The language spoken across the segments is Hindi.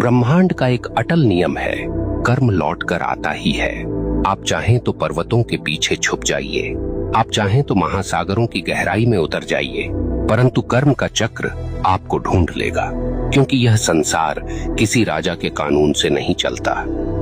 ब्रह्मांड का एक अटल नियम है, कर्म लौट कर आता ही है। आप चाहें तो पर्वतों के पीछे छुप जाइए, आप चाहें तो महासागरों की गहराई में उतर जाइए, परंतु कर्म का चक्र आपको ढूंढ लेगा। क्योंकि यह संसार किसी राजा के कानून से नहीं चलता,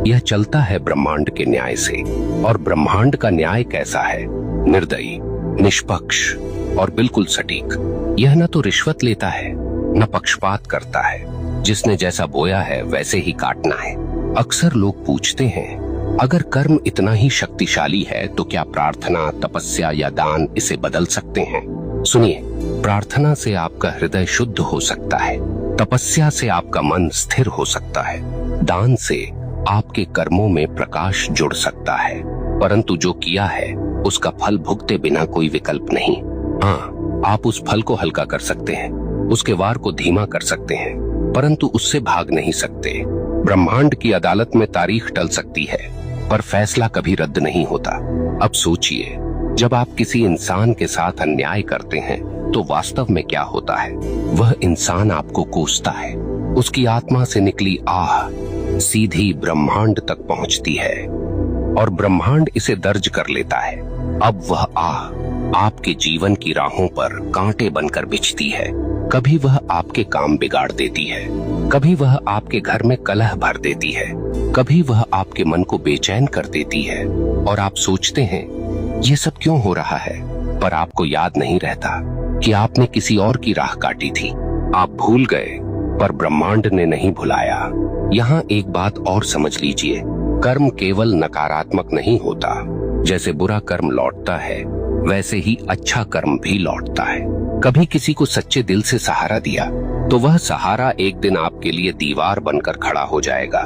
यह चलता है ब्रह्मांड के न्याय से। और ब्रह्मांड का न्याय कैसा है? निर्दयी, निष्पक्ष और बिल्कुल सटीक। यह न तो रिश्वत लेता है, न पक्षपात करता है। जिसने जैसा बोया है वैसे ही काटना है। अक्सर लोग पूछते हैं, अगर कर्म इतना ही शक्तिशाली है तो क्या प्रार्थना, तपस्या या दान इसे बदल सकते हैं? सुनिए, प्रार्थना से आपका हृदय शुद्ध हो सकता है, तपस्या से आपका मन स्थिर हो सकता है, दान से आपके कर्मों में प्रकाश जुड़ सकता है, परंतु जो किया है उसका फल भुगते बिना कोई विकल्प नहीं। हाँ, आप उस फल को हल्का कर सकते हैं, उसके वार को धीमा कर सकते हैं, परंतु उससे भाग नहीं सकते। ब्रह्मांड की अदालत में तारीख टल सकती है, पर फैसला कभी रद्द नहीं होता। अब सोचिए, जब आप किसी इंसान के साथ अन्याय करते हैं तो वास्तव में क्या होता है? वह इंसान आपको कोसता है, उसकी आत्मा से निकली आह सीधी ब्रह्मांड तक पहुंचती है और ब्रह्मांड इसे दर्ज कर लेता है। अब वह आह आपके जीवन की राहों पर कांटे बनकर बिछती है। कभी वह आपके काम बिगाड़ देती है, कभी वह आपके घर में कलह भर देती है, कभी वह आपके मन को बेचैन कर देती है और आप सोचते हैं ये सब क्यों हो रहा है, पर आपको याद नहीं रहता कि आपने किसी और की राह काटी थी। आप भूल गए, पर ब्रह्मांड ने नहीं भुलाया। यहाँ एक बात और समझ लीजिए, कर्म केवल नकारात्मक नहीं होता। जैसे बुरा कर्म लौटता है, वैसे ही अच्छा कर्म भी लौटता है। कभी किसी को सच्चे दिल से सहारा दिया तो वह सहारा एक दिन आपके लिए दीवार बनकर खड़ा हो जाएगा।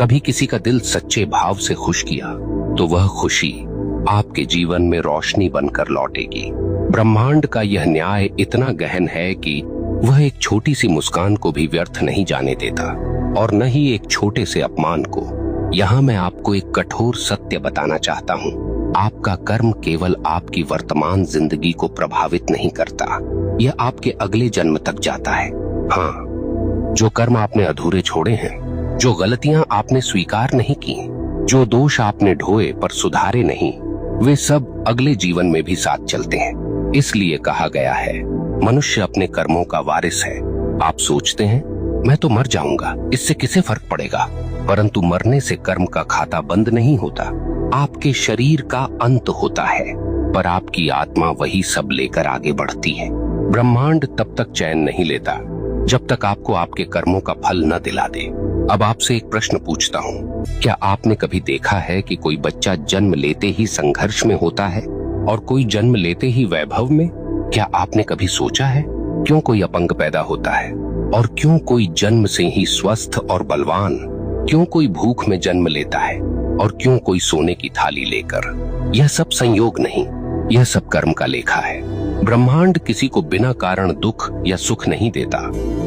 कभी किसी का दिल सच्चे भाव से खुश किया तो वह खुशी आपके जीवन में रोशनी बनकर लौटेगी। ब्रह्मांड का यह न्याय इतना गहन है कि वह एक छोटी सी मुस्कान को भी व्यर्थ नहीं जाने देता और न ही एक छोटे से अपमान को। यहाँ मैं आपको एक कठोर सत्य बताना चाहता हूँ, आपका कर्म केवल आपकी वर्तमान जिंदगी को प्रभावित नहीं करता, यह आपके अगले जन्म तक जाता है। हाँ, जो कर्म आपने अधूरे छोड़े हैं, जो गलतियां आपने स्वीकार नहीं की, जो दोष आपने ढोए पर सुधारे नहीं, वे सब अगले जीवन में भी साथ चलते हैं। इसलिए कहा गया है, मनुष्य अपने कर्मों का वारिस है। आप सोचते हैं मैं तो मर जाऊंगा, इससे किसे फर्क पड़ेगा, परंतु मरने से कर्म का खाता बंद नहीं होता। आपके शरीर का अंत होता है, पर आपकी आत्मा वही सब लेकर आगे बढ़ती है। ब्रह्मांड तब तक चैन नहीं लेता जब तक आपको आपके कर्मों का फल न दिला दे। अब आपसे एक प्रश्न पूछता हूँ, क्या आपने कभी देखा है कि कोई बच्चा जन्म लेते ही संघर्ष में होता है और कोई जन्म लेते ही वैभव में? क्या आपने कभी सोचा है क्यों कोई अपंग पैदा होता है और क्यों कोई जन्म से ही स्वस्थ और बलवान? क्यों कोई भूख में जन्म लेता है और क्यों कोई सोने की थाली लेकर? यह सब संयोग नहीं, यह सब कर्म का लेखा है। ब्रह्मांड किसी को बिना कारण दुख या सुख नहीं देता।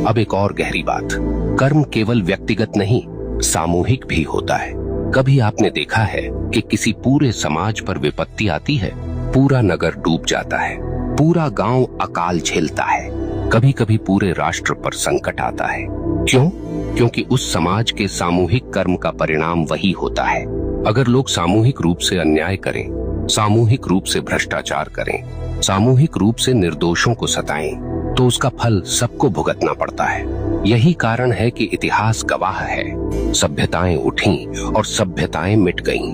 अब एक और गहरी बात, कर्म केवल व्यक्तिगत नहीं, सामूहिक भी होता है। कभी आपने देखा है कि किसी पूरे समाज पर विपत्ति आती है, पूरा नगर डूब जाता है, पूरा गांव अकाल झेलता है, कभी कभी पूरे राष्ट्र पर संकट आता है। क्यों? क्योंकि उस समाज के सामूहिक कर्म का परिणाम वही होता है। अगर लोग सामूहिक रूप से अन्याय करें, सामूहिक रूप से भ्रष्टाचार करें, सामूहिक रूप से निर्दोषों को सताएं, तो उसका फल सबको भुगतना पड़ता है। यही कारण है कि इतिहास गवाह है, सभ्यताएं उठी और सभ्यताएं मिट गईं,